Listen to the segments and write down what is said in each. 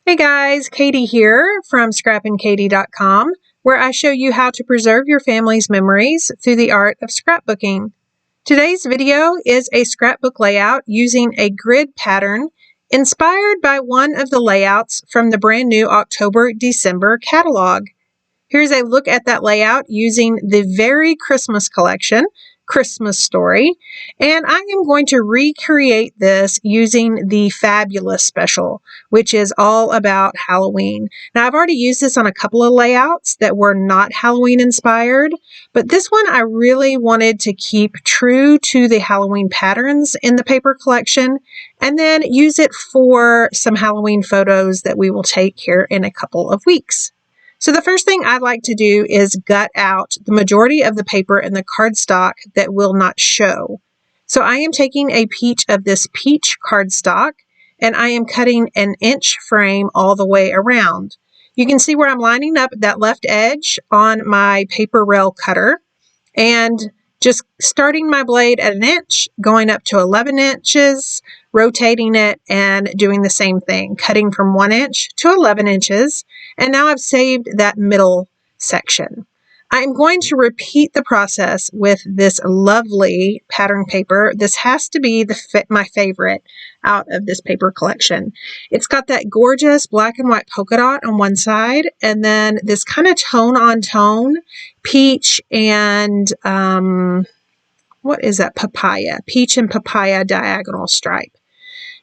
Hey guys, Katie here from scrappinkaty.com, where I show you how to preserve your family's memories through the art of scrapbooking. Today's video is a scrapbook layout using a grid pattern inspired by one of the layouts from the brand new October-December catalog. Here's a look at that layout using the very Christmas collection, Christmas Story, and I am going to recreate this using the Fabulous Special, which is all about Halloween. Now, I've already used this on a couple of layouts that were not Halloween inspired, but this one I really wanted to keep true to the Halloween patterns in the paper collection and then use it for some Halloween photos that we will take here in a couple of weeks. So the first thing I'd like to do is gut out the majority of the paper in the cardstock that will not show. So I am taking a peach of this peach cardstock and I am cutting an inch frame all the way around. You can see where I'm lining up that left edge on my paper rail cutter and just starting my blade at an inch, going up to 11 inches, rotating it and doing the same thing, cutting from 1 inch to 11 inches. And now I've saved that middle section. I'm going to repeat the process with this lovely pattern paper. This has to be my favorite out of this paper collection. It's got that gorgeous black and white polka dot on one side, and then this kind of tone on tone peach and what is that? Papaya, peach and papaya diagonal stripe.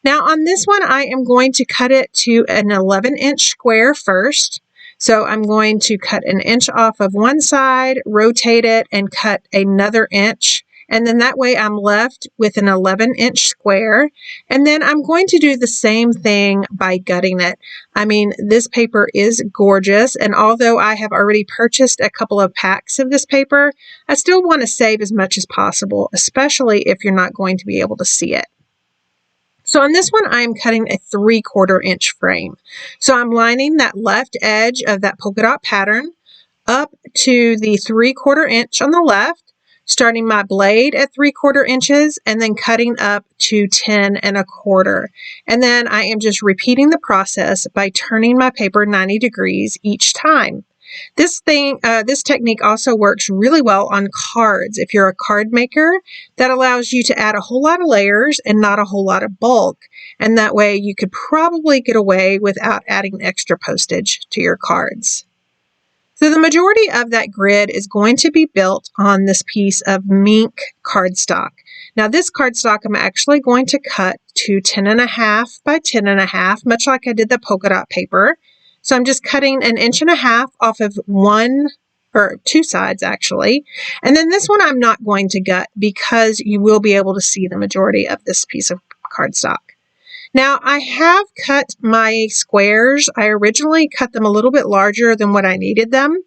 Now on this one, I am going to cut it to an 11-inch square first. So I'm going to cut an inch off of one side, rotate it, and cut another inch. And then that way I'm left with an 11-inch square. And then I'm going to do the same thing by gutting it. I mean, this paper is gorgeous. And although I have already purchased a couple of packs of this paper, I still want to save as much as possible, especially if you're not going to be able to see it. So on this one, I am cutting a 3/4 inch frame. So I'm lining that left edge of that polka dot pattern up to the 3/4 inch on the left, starting my blade at 3/4 inches and then cutting up to 10 1/4. And then I am just repeating the process by turning my paper 90 degrees each time. This technique also works really well on cards. If you're a card maker, that allows you to add a whole lot of layers and not a whole lot of bulk. And that way you could probably get away without adding extra postage to your cards. So the majority of that grid is going to be built on this piece of Mink Cardstock. Now this cardstock I'm actually going to cut to 10.5 by 10.5, much like I did the polka dot paper. So I'm just cutting 1.5 inches off of one or two sides actually. And then this one I'm not going to gut because you will be able to see the majority of this piece of cardstock. Now I have cut my squares. I originally cut them a little bit larger than what I needed them.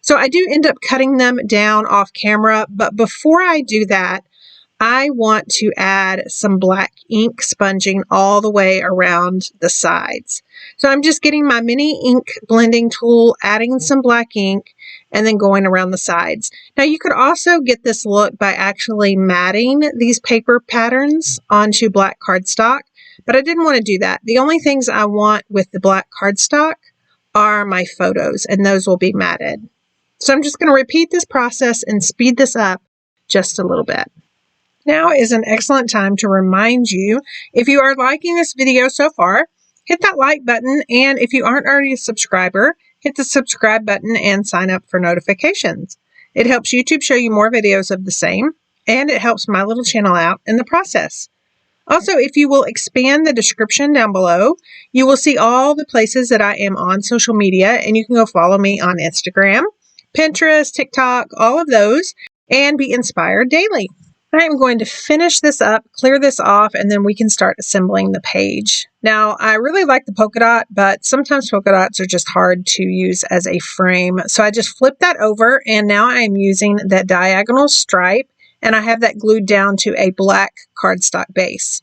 So I do end up cutting them down off camera, but before I do that, I want to add some black ink sponging all the way around the sides. So I'm just getting my mini ink blending tool, adding some black ink, and then going around the sides. Now you could also get this look by actually matting these paper patterns onto black cardstock, but I didn't want to do that. The only things I want with the black cardstock are my photos, and those will be matted. So I'm just going to repeat this process and speed this up just a little bit. Now is an excellent time to remind you, if you are liking this video so far, hit that like button, and if you aren't already a subscriber, hit the subscribe button and sign up for notifications. It helps YouTube show you more videos of the same, and it helps my little channel out in the process. Also, if you will expand the description down below, you will see all the places that I am on social media, and you can go follow me on Instagram, Pinterest, TikTok, all of those, and be inspired daily. I am going to finish this up, clear this off, and then we can start assembling the page. Now, I really like the polka dot, but sometimes polka dots are just hard to use as a frame. So I just flipped that over, and now I am using that diagonal stripe, and I have that glued down to a black cardstock base.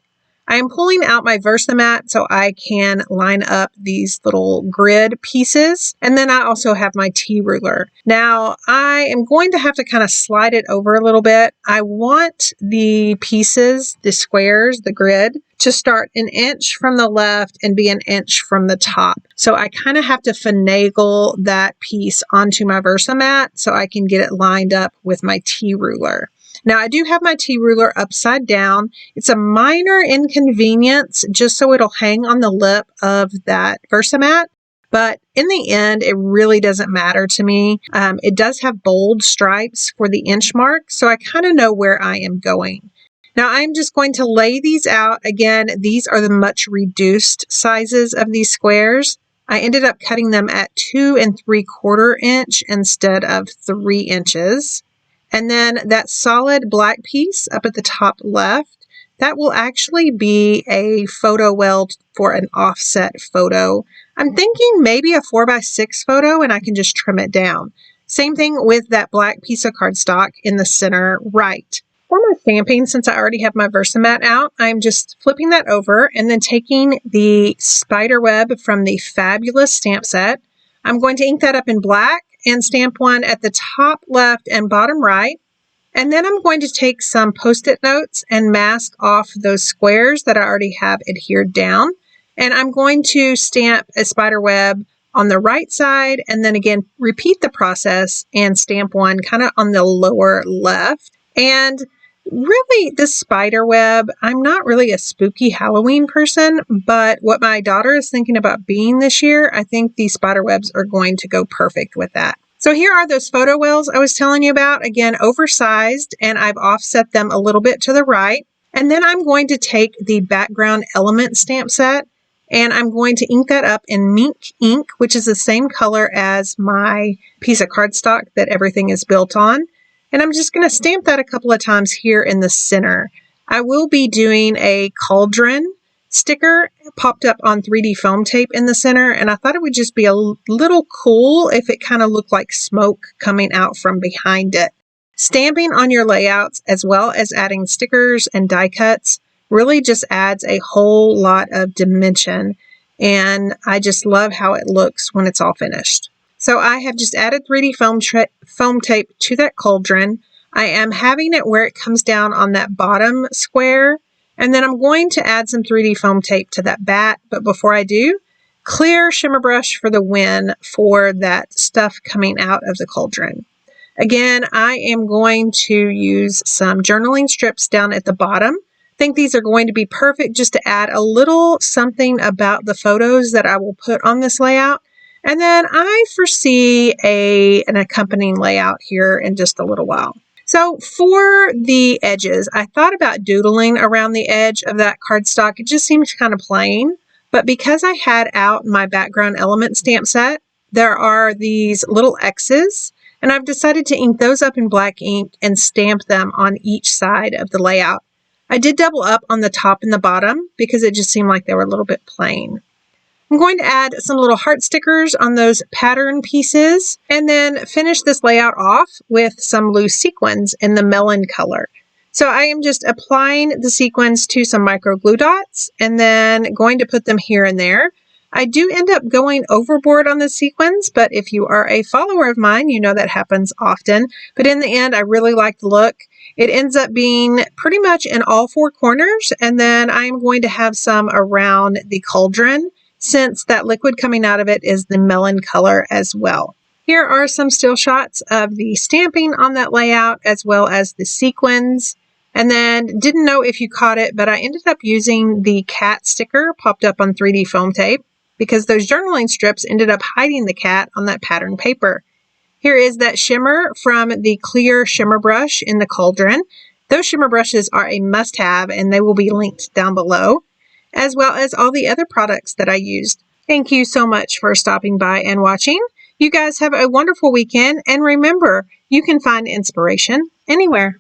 I am pulling out my Versamat so I can line up these little grid pieces. And then I also have my T-ruler. Now I am going to have to kind of slide it over a little bit. I want the pieces, the squares, the grid, to start an inch from the left and be an inch from the top. So I kind of have to finagle that piece onto my Versamat so I can get it lined up with my T-ruler. Now I do have my T-ruler upside down. It's a minor inconvenience just so it'll hang on the lip of that Versamat. But in the end, it really doesn't matter to me. It does have bold stripes for the inch mark, so I kind of know where I am going. Now I'm just going to lay these out. Again, these are the much reduced sizes of these squares. I ended up cutting them at 2 3/4 inch instead of 3 inches. And then that solid black piece up at the top left, that will actually be a photo weld for an offset photo. I'm thinking maybe a 4x6 photo, and I can just trim it down. Same thing with that black piece of cardstock in the center right. For my stamping, since I already have my Versamat out, I'm just flipping that over and then taking the spider web from the Fabulous stamp set. I'm going to ink that up in black and stamp one at the top left and bottom right. And then I'm going to take some Post-it notes and mask off those squares that I already have adhered down. And I'm going to stamp a spider web on the right side and then again repeat the process and stamp one kind of on the lower left. And really, this spider web, I'm not really a spooky Halloween person, but what my daughter is thinking about being this year, I think these spider webs are going to go perfect with that. So here are those photo wells I was telling you about, again, oversized, and I've offset them a little bit to the right. And then I'm going to take the background element stamp set, and I'm going to ink that up in Mink ink, which is the same color as my piece of cardstock that everything is built on. And I'm just going to stamp that a couple of times here in the center. I will be doing a cauldron sticker popped up on 3D foam tape in the center, and I thought it would just be a little cool if it kind of looked like smoke coming out from behind it. Stamping on your layouts as well as adding stickers and die cuts really just adds a whole lot of dimension, and I just love how it looks when it's all finished. So I have just added 3D foam tape to that cauldron. I am having it where it comes down on that bottom square. And then I'm going to add some 3D foam tape to that bat. But before I do, clear shimmer brush for the win for that stuff coming out of the cauldron. Again, I am going to use some journaling strips down at the bottom. I think these are going to be perfect just to add a little something about the photos that I will put on this layout. And then I foresee an accompanying layout here in just a little while. So for the edges, I thought about doodling around the edge of that cardstock. It just seems kind of plain. But because I had out my background element stamp set, there are these little X's. And I've decided to ink those up in black ink and stamp them on each side of the layout. I did double up on the top and the bottom because it just seemed like they were a little bit plain. I'm going to add some little heart stickers on those pattern pieces and then finish this layout off with some loose sequins in the melon color. So I am just applying the sequins to some micro glue dots and then going to put them here and there. I do end up going overboard on the sequins, but if you are a follower of mine, you know that happens often. But in the end, I really like the look. It ends up being pretty much in all four corners, and then I'm going to have some around the cauldron, since that liquid coming out of it is the melon color as well. Here are some still shots of the stamping on that layout as well as the sequins. And then didn't know if you caught it, but I ended up using the cat sticker popped up on 3D foam tape because those journaling strips ended up hiding the cat on that pattern paper. Here is that shimmer from the clear shimmer brush in the cauldron. Those shimmer brushes are a must-have and they will be linked down below, as well as all the other products that I used. Thank you so much for stopping by and watching. You guys have a wonderful weekend, and remember, you can find inspiration anywhere.